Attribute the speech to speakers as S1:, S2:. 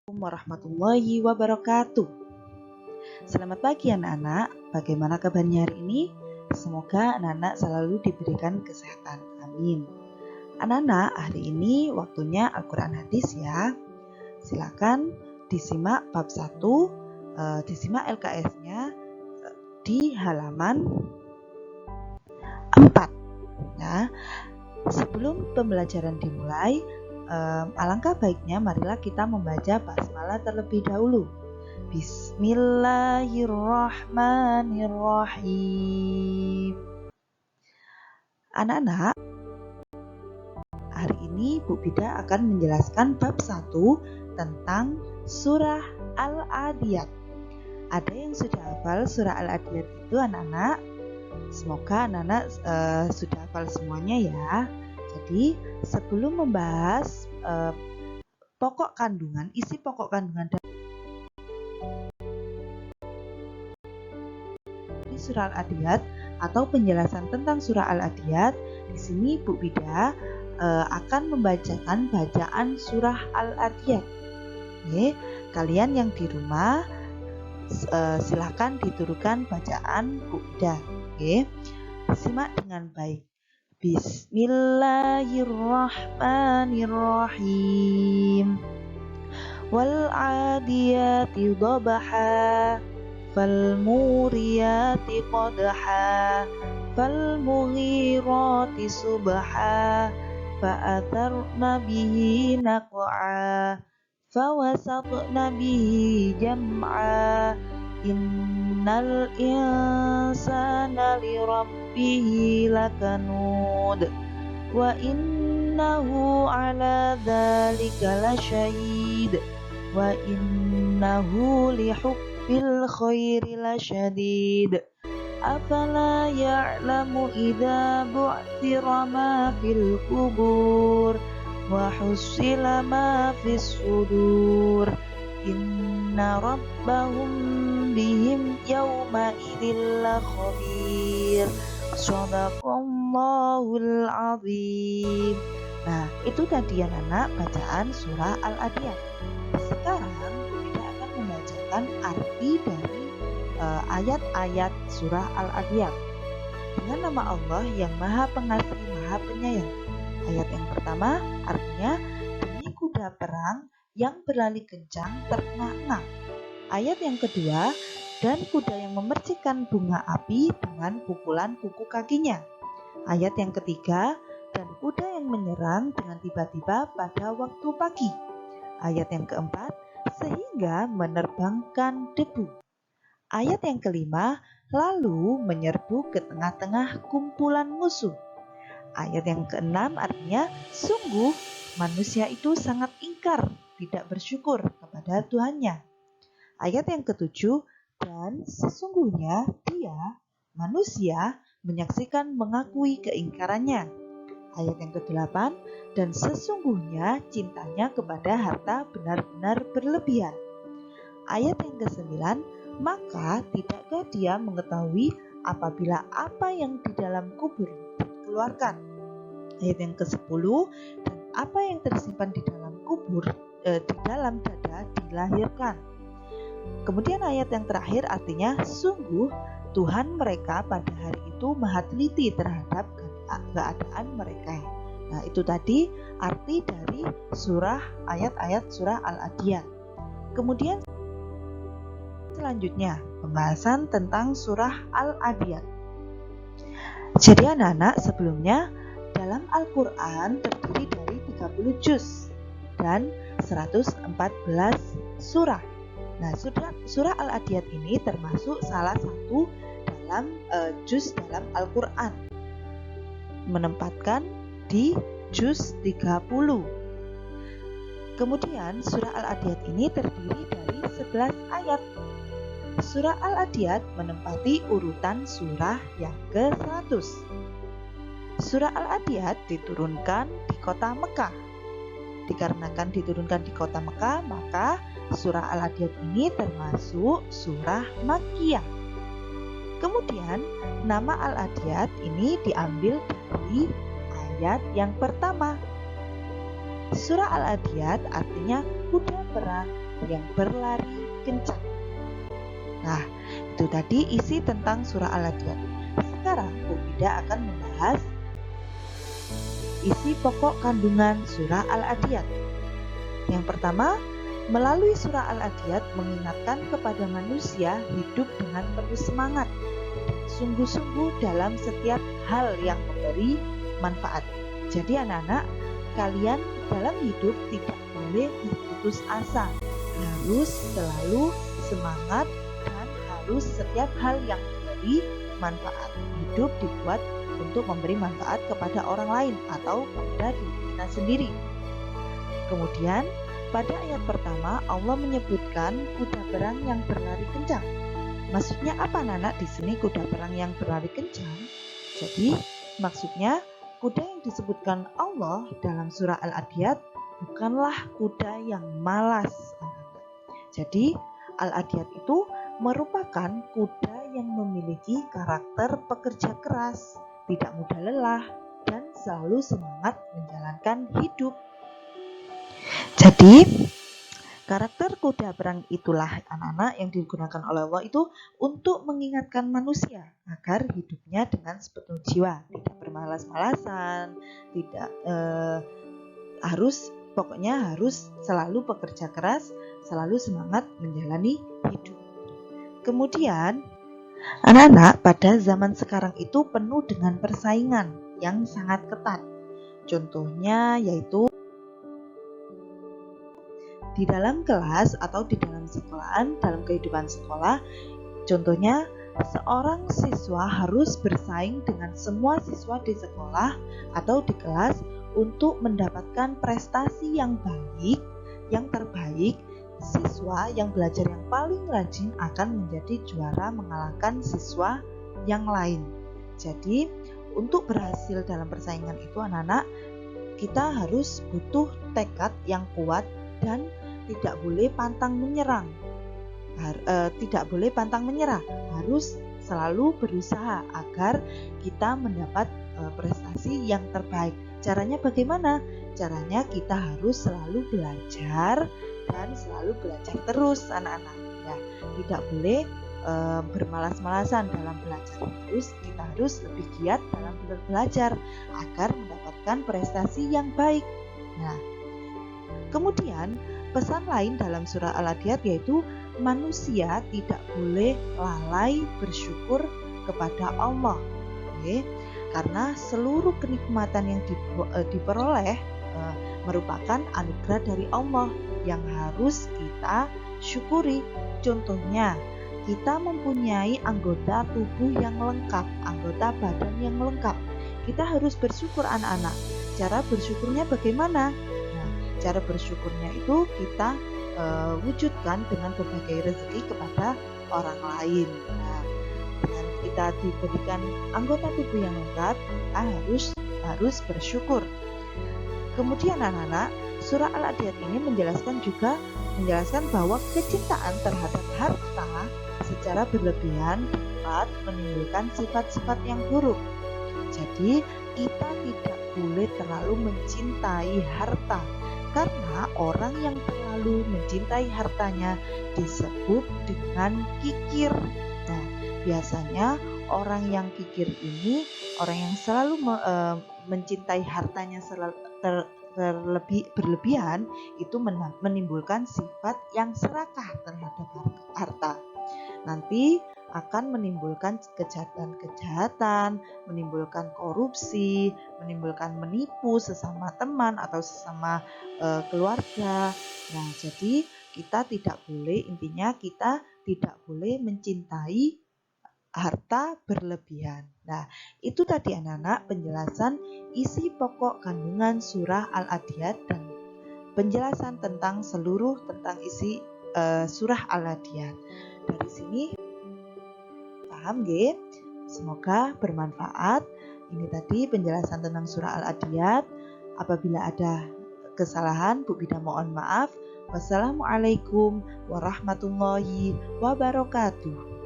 S1: Warahmatullahi wabarakatuh. Selamat pagi anak-anak, bagaimana kabarnya hari ini? Semoga anak-anak selalu diberikan kesehatan, amin. Anak-anak, hari ini waktunya Al-Quran Hadis ya. Silakan disimak bab 1, disimak LKS-nya di halaman 4 ya. Sebelum pembelajaran dimulai, alangkah baiknya marilah kita membaca basmalah terlebih dahulu. Bismillahirrahmanirrahim. Anak-anak, hari ini Bu Bida akan menjelaskan bab 1 tentang surah Al-Adiyat. Ada yang sudah hafal surah Al-Adiyat itu anak-anak? Semoga anak-anak sudah hafal semuanya ya. Jadi sebelum membahas isi pokok kandungan dari surah Al-Adiyat atau penjelasan tentang surah Al-Adiyat, di sini Bu Bida akan membacakan bacaan surah Al-Adiyat. Oke, kalian yang di rumah silahkan diturukan bacaan Bu Bida. Oke, simak dengan baik. Bismillahirrahmanirrahim. Wal 'adiyati dhabaha falmuriyati qadha falmughirati subha fa'atharna bihi naq'a fawasatna bihi jam'a innal insana lirabbihi lakanud wa innahu ala dzalika lasyahid wa innahu lihubbil khairi lasyadid afala ya'lamu idza bu'thira ma fil qubur wa husila ma fis sudur inna rabbahum bihim yawma idzil khabir. Shadaqallahul azim. Nah, itu tadi anak-anak bacaan surah Al-Adiyat. Sekarang kita akan membacakan arti dari ayat-ayat surah Al-Adiyat. Dengan nama Allah yang Maha Pengasih, Maha Penyayang. Ayat yang pertama artinya demi kuda perang yang berlari kencang terengah-engah. Ayat yang kedua, dan kuda yang memercikkan bunga api dengan pukulan kuku kakinya. Ayat yang ketiga, dan kuda yang menyerang dengan tiba-tiba pada waktu pagi. Ayat yang keempat, sehingga menerbangkan debu. Ayat yang kelima, lalu menyerbu ke tengah-tengah kumpulan musuh. Ayat yang keenam artinya, sungguh manusia itu sangat ingkar, tidak bersyukur kepada Tuhannya. Ayat yang ketujuh, dan sesungguhnya dia, manusia, menyaksikan mengakui keingkarannya. Ayat yang ke-8, dan sesungguhnya cintanya kepada harta benar-benar berlebihan. Ayat yang ke-9, maka tidakkah dia mengetahui apabila apa yang di dalam kubur dikeluarkan. Ayat yang ke-10, dan apa yang tersimpan di dalam kubur, di dalam dada dilahirkan. Kemudian ayat yang terakhir artinya sungguh Tuhan mereka pada hari itu maha teliti terhadap keadaan mereka. Nah, itu tadi arti dari ayat-ayat surah Al-Adiyat. Kemudian selanjutnya pembahasan tentang surah Al-Adiyat. Jadi anak-anak, sebelumnya dalam Al-Quran terdiri dari 30 juz dan 114 surah. Nah, surah Al-Adiyat ini termasuk salah satu dalam juz dalam Al-Quran, menempatkan di juz 30. Kemudian surah Al-Adiyat ini terdiri dari 11 ayat. Surah Al-Adiyat menempati urutan surah yang ke-100. Surah Al-Adiyat diturunkan di kota Mekah. Dikarenakan diturunkan di kota Mekah, maka surah Al-Adiyat ini termasuk surah Makkiyah. Kemudian nama Al-Adiyat ini diambil dari ayat yang pertama. Surah Al-Adiyat artinya kuda perang yang berlari kencang. Nah, itu tadi isi tentang surah Al-Adiyat. Sekarang Bu Ida akan membahas isi pokok kandungan surah Al-Adiyat. Yang pertama, melalui surah Al-Adiyat mengingatkan kepada manusia hidup dengan penuh semangat, sungguh-sungguh dalam setiap hal yang memberi manfaat. Jadi anak-anak, kalian dalam hidup tidak boleh berputus asa, harus selalu semangat dan harus setiap hal yang memberi manfaat. Hidup dibuat untuk memberi manfaat kepada orang lain atau kepada diri kita sendiri. Kemudian pada ayat pertama Allah menyebutkan kuda perang yang berlari kencang. Maksudnya apa anak-anak di sini kuda perang yang berlari kencang? Jadi maksudnya kuda yang disebutkan Allah dalam surah Al-Adiyat bukanlah kuda yang malas. Jadi Al-Adiyat itu merupakan kuda yang memiliki karakter pekerja keras, tidak mudah lelah, dan selalu semangat menjalankan hidup. Jadi karakter kuda perang itulah anak-anak yang digunakan oleh Allah itu untuk mengingatkan manusia agar hidupnya dengan sepenuh jiwa, tidak bermalas-malasan, tidak harus selalu bekerja keras, selalu semangat menjalani hidup. Kemudian anak-anak pada zaman sekarang itu penuh dengan persaingan yang sangat ketat. Contohnya yaitu di dalam kelas atau di dalam sekolahan, dalam kehidupan sekolah, contohnya seorang siswa harus bersaing dengan semua siswa di sekolah atau di kelas untuk mendapatkan prestasi yang baik, yang terbaik. Siswa yang belajar yang paling rajin akan menjadi juara mengalahkan siswa yang lain. Jadi, untuk berhasil dalam persaingan itu anak-anak, kita harus butuh tekad yang kuat dan tidak boleh pantang menyerah, harus selalu berusaha agar kita mendapat prestasi yang terbaik. Caranya bagaimana? Caranya kita harus selalu belajar dan selalu belajar terus anak-anak. Ya, tidak boleh bermalas-malasan dalam belajar. Kita harus lebih giat dalam belajar agar mendapatkan prestasi yang baik. Nah, kemudian pesan lain dalam surah Al-Adiyat yaitu manusia tidak boleh lalai bersyukur kepada Allah. Karena seluruh kenikmatan yang diperoleh merupakan anugerah dari Allah yang harus kita syukuri. Contohnya, kita mempunyai anggota tubuh yang lengkap, anggota badan yang lengkap. Kita harus bersyukur anak-anak. Cara bersyukurnya bagaimana? Cara bersyukurnya itu kita wujudkan dengan berbagai rezeki kepada orang lain. Nah, dengan kita diberikan anggota tubuh yang lengkap, kita harus bersyukur. Kemudian anak-anak, surah Al-Adiyat ini menjelaskan bahwa kecintaan terhadap harta secara berlebihan dapat menimbulkan sifat-sifat yang buruk. Jadi, kita tidak boleh terlalu mencintai harta. Karena orang yang terlalu mencintai hartanya disebut dengan kikir. Nah, biasanya orang yang kikir ini, orang yang selalu mencintai hartanya berlebihan, itu menimbulkan sifat yang serakah terhadap harta. Nanti akan menimbulkan kejahatan, menimbulkan korupsi, menimbulkan menipu sesama teman atau sesama keluarga. Nah, jadi kita tidak boleh mencintai harta berlebihan. Nah, itu tadi anak-anak penjelasan isi pokok kandungan surah Al-Adiyat dan penjelasan tentang isi surah Al-Adiyat. Dari sini paham nggih? Semoga bermanfaat. Ini tadi penjelasan tentang surah Al-Adiyat. Apabila ada kesalahan, Bu Bida mohon maaf. Wassalamualaikum warahmatullahi wabarakatuh.